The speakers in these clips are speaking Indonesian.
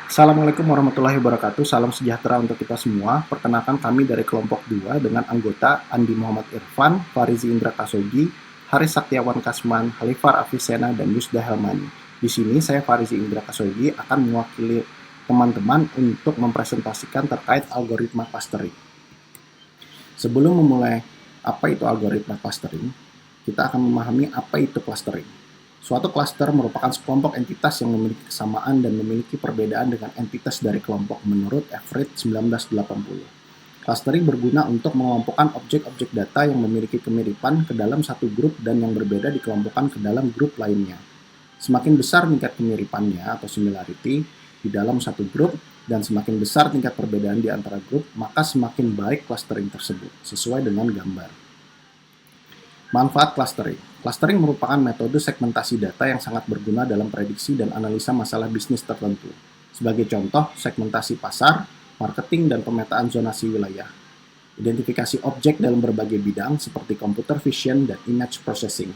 Assalamualaikum warahmatullahi wabarakatuh. Salam sejahtera untuk kita semua. Perkenalkan kami dari kelompok 2 dengan anggota Andi Muhammad Irfan, Farizi Indra Kasogi, Haris Saktiawan Kasman, Halifar Afisena, dan Yusda Helmani. Di sini saya Farizi Indra Kasogi akan mewakili teman-teman untuk mempresentasikan terkait algoritma clustering. Sebelum memulai apa itu algoritma clustering, kita akan memahami apa itu clustering. Suatu cluster merupakan sekelompok entitas yang memiliki kesamaan dan memiliki perbedaan dengan entitas dari kelompok menurut Everett 1980. Clustering berguna untuk mengelompokkan objek-objek data yang memiliki kemiripan ke dalam satu grup dan yang berbeda dikelompokkan ke dalam grup lainnya. Semakin besar tingkat kemiripannya atau similarity di dalam satu grup dan semakin besar tingkat perbedaan di antara grup, maka semakin baik clustering tersebut, sesuai dengan gambar. Manfaat clustering. Clustering merupakan metode segmentasi data yang sangat berguna dalam prediksi dan analisa masalah bisnis tertentu. Sebagai contoh, segmentasi pasar, marketing, dan pemetaan zonasi wilayah. Identifikasi objek dalam berbagai bidang seperti computer vision dan image processing.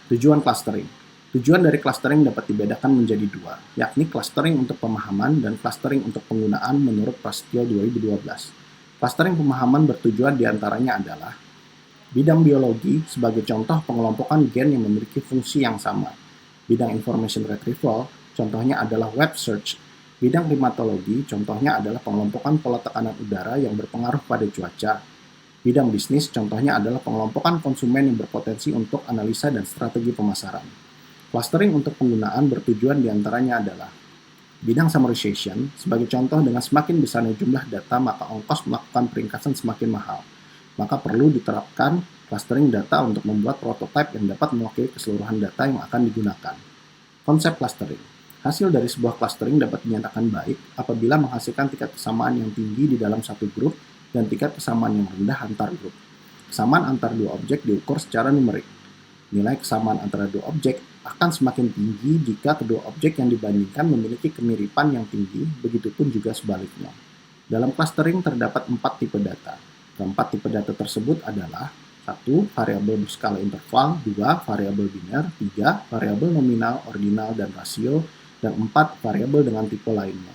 Tujuan clustering. Tujuan dari clustering dapat dibedakan menjadi dua, yakni clustering untuk pemahaman dan clustering untuk penggunaan menurut Prasetyo 2012. Clustering pemahaman bertujuan diantaranya adalah bidang biologi, sebagai contoh pengelompokan gen yang memiliki fungsi yang sama. Bidang information retrieval, contohnya adalah web search. Bidang klimatologi, contohnya adalah pengelompokan pola tekanan udara yang berpengaruh pada cuaca. Bidang bisnis, contohnya adalah pengelompokan konsumen yang berpotensi untuk analisa dan strategi pemasaran. Clustering untuk penggunaan bertujuan diantaranya adalah bidang summarization, sebagai contoh dengan semakin besarnya jumlah data maka ongkos melakukan peringkasan semakin mahal. Maka perlu diterapkan clustering data untuk membuat prototipe yang dapat mewakili keseluruhan data yang akan digunakan. Konsep clustering. Hasil dari sebuah clustering dapat dinyatakan baik apabila menghasilkan tingkat kesamaan yang tinggi di dalam satu grup dan tingkat kesamaan yang rendah antar grup. Kesamaan antar dua objek diukur secara numerik. Nilai kesamaan antara dua objek akan semakin tinggi jika kedua objek yang dibandingkan memiliki kemiripan yang tinggi, begitupun juga sebaliknya. Dalam clustering terdapat 4 tipe data. Keempat tipe data tersebut adalah 1. Variabel berskala interval, 2. Variabel biner, 3. Variabel nominal, ordinal, dan rasio, dan 4. Variabel dengan tipe lainnya.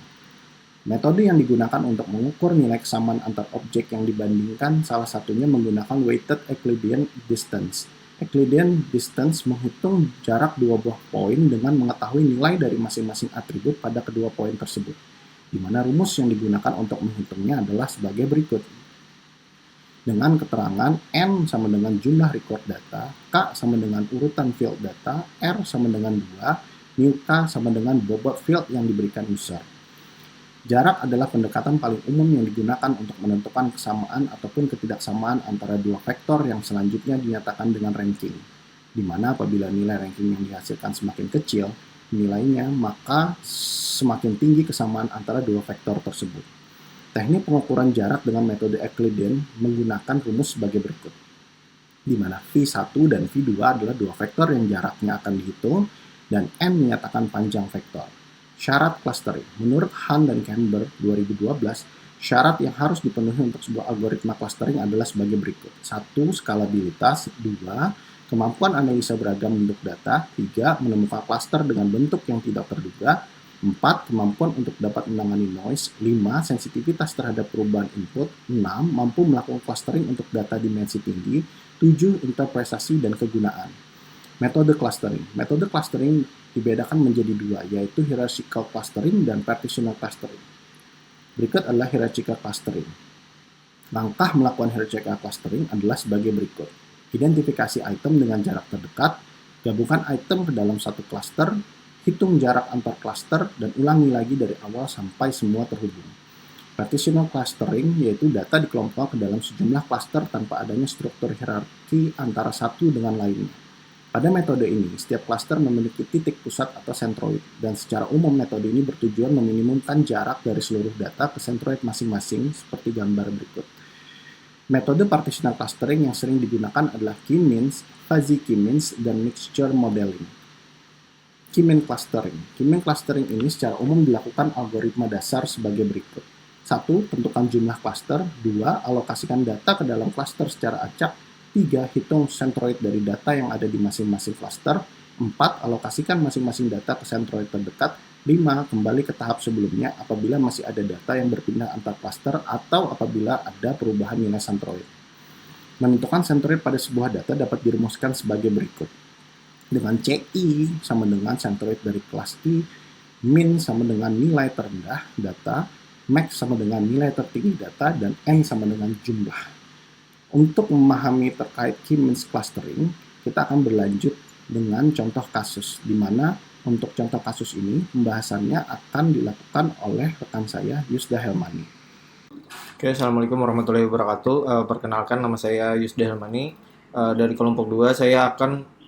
Metode yang digunakan untuk mengukur nilai kesamaan antar objek yang dibandingkan salah satunya menggunakan weighted Euclidean distance. Euclidean distance menghitung jarak dua buah poin dengan mengetahui nilai dari masing-masing atribut pada kedua poin tersebut, di mana rumus yang digunakan untuk menghitungnya adalah sebagai berikut. Dengan keterangan N sama dengan jumlah record data, K sama dengan urutan field data, R sama dengan 2, mu K sama dengan bobot field yang diberikan user. Jarak adalah pendekatan paling umum yang digunakan untuk menentukan kesamaan ataupun ketidaksamaan antara dua vektor yang selanjutnya dinyatakan dengan ranking, di mana apabila nilai ranking yang dihasilkan semakin kecil nilainya, maka semakin tinggi kesamaan antara dua vektor tersebut. Teknik pengukuran jarak dengan metode Euclidean menggunakan rumus sebagai berikut, di mana V1 dan V2 adalah dua vektor yang jaraknya akan dihitung, dan N menyatakan panjang vektor. Syarat clustering. Menurut Han dan Camber 2012, syarat yang harus dipenuhi untuk sebuah algoritma clustering adalah sebagai berikut. 1. Skalabilitas. 2. Kemampuan analisa beragam bentuk data. 3. Menemukan cluster dengan bentuk yang tidak terduga. 4. Kemampuan untuk dapat menangani noise. 5. Sensitivitas terhadap perubahan input. 6. Mampu melakukan clustering untuk data dimensi tinggi. 7. Interpretasi dan kegunaan. Metode clustering. Metode clustering dibedakan menjadi dua, yaitu hierarchical clustering dan partitional clustering. Berikut adalah hierarchical clustering. Langkah melakukan hierarchical clustering adalah sebagai berikut. Identifikasi item dengan jarak terdekat, gabungkan item ke dalam satu cluster, hitung jarak antar cluster, dan ulangi lagi dari awal sampai semua terhubung. Partitional clustering yaitu data dikelompokkan ke dalam sejumlah cluster tanpa adanya struktur hierarki antara satu dengan lainnya. Pada metode ini, setiap cluster memiliki titik pusat atau centroid, dan secara umum metode ini bertujuan meminimumkan jarak dari seluruh data ke centroid masing-masing seperti gambar berikut. Metode partitional clustering yang sering digunakan adalah K-means, fuzzy K-means, dan mixture modeling. K-means clustering. K-means clustering ini secara umum dilakukan algoritma dasar sebagai berikut. 1. Tentukan jumlah cluster. 2. Alokasikan data ke dalam cluster secara acak. 3. Hitung centroid dari data yang ada di masing-masing cluster. 4. Alokasikan masing-masing data ke centroid terdekat. 5. Kembali ke tahap sebelumnya apabila masih ada data yang berpindah antar klaster atau apabila ada perubahan nilai centroid. Menentukan centroid pada sebuah data dapat dirumuskan sebagai berikut. Dengan CI sama dengan centroid dari kelas I, min sama dengan nilai terendah data, max sama dengan nilai tertinggi data, dan n sama dengan jumlah. Untuk memahami terkait key-means clustering, kita akan berlanjut dengan contoh kasus, di mana untuk contoh kasus ini pembahasannya akan dilakukan oleh rekan saya, Yusda Helmani. Oke, Assalamualaikum warahmatullahi wabarakatuh. Perkenalkan, nama saya Yusda Helmani. Dari kelompok 2, saya akan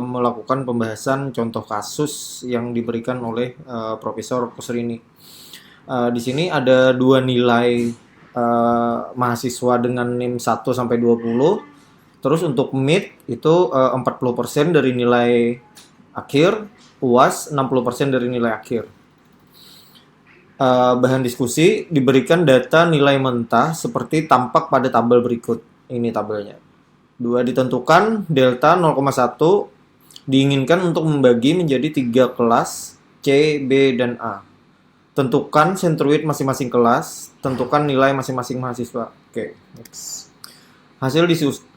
melakukan pembahasan contoh kasus yang diberikan oleh Profesor Kusrini. Di sini ada dua nilai mahasiswa dengan NIM 1 sampai 20. Terus untuk MID itu 40% dari nilai akhir, UAS 60% dari nilai akhir. Bahan diskusi diberikan data nilai mentah seperti tampak pada tabel berikut. Ini tabelnya. 2 ditentukan, delta 0,1 diinginkan untuk membagi menjadi 3 kelas C, B, dan A. Tentukan centroid masing-masing kelas, tentukan nilai masing-masing mahasiswa. Oke, next.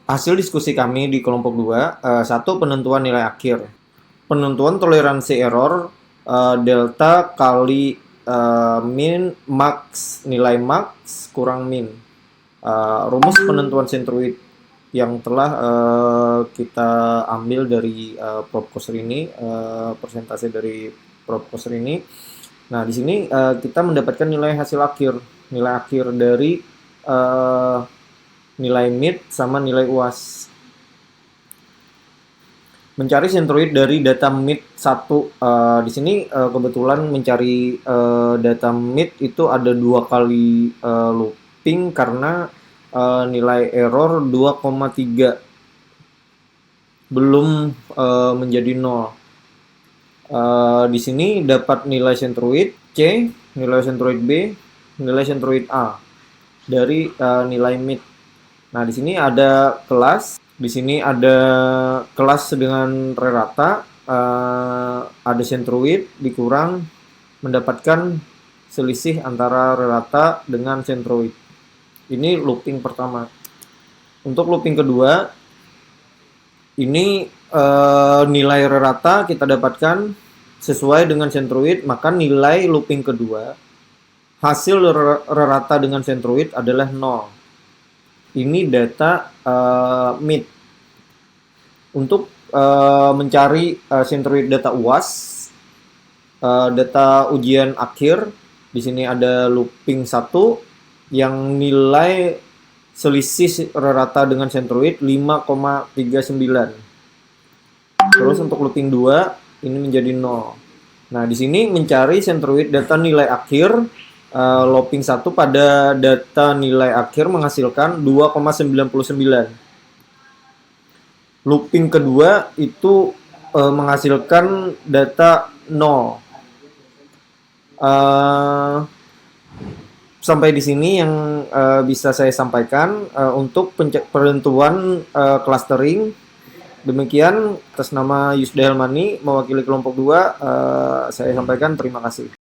Hasil diskusi kami di kelompok 2, 1. Penentuan nilai akhir. Penentuan toleransi error delta kali min max, nilai max kurang min. Rumus penentuan centroid yang telah kita ambil dari Prof. Kusrini, persentase dari Prof. Kusrini. Nah, di sini kita mendapatkan nilai hasil akhir, nilai akhir dari nilai mid sama nilai UAS. Mencari centroid dari data mid 1. Di sini kebetulan mencari data mid itu ada 2 kali looping karena nilai error 2,3 belum menjadi 0. Di sini dapat nilai centroid C, nilai centroid B, nilai centroid A dari nilai mid. Nah, di sini ada kelas, di sini ada kelas dengan rata, ada centroid dikurang mendapatkan selisih antara rata dengan centroid. Ini looping pertama. Untuk looping kedua, ini nilai rata kita dapatkan sesuai dengan centroid, maka nilai looping kedua hasil rata dengan centroid adalah 0. Ini data mid. Untuk mencari centroid data UAS, data ujian akhir, di sini ada looping 1 yang nilai selisih rata dengan centroid 5,39. Terus untuk looping 2 ini menjadi 0. Nah, di sini mencari centroid data nilai akhir, looping 1 pada data nilai akhir menghasilkan 2,99. Looping kedua itu menghasilkan data 0. Sampai di sini yang bisa saya sampaikan untuk penentuan clustering. Demikian atas nama Yusda Helmani mewakili kelompok 2, saya sampaikan terima kasih.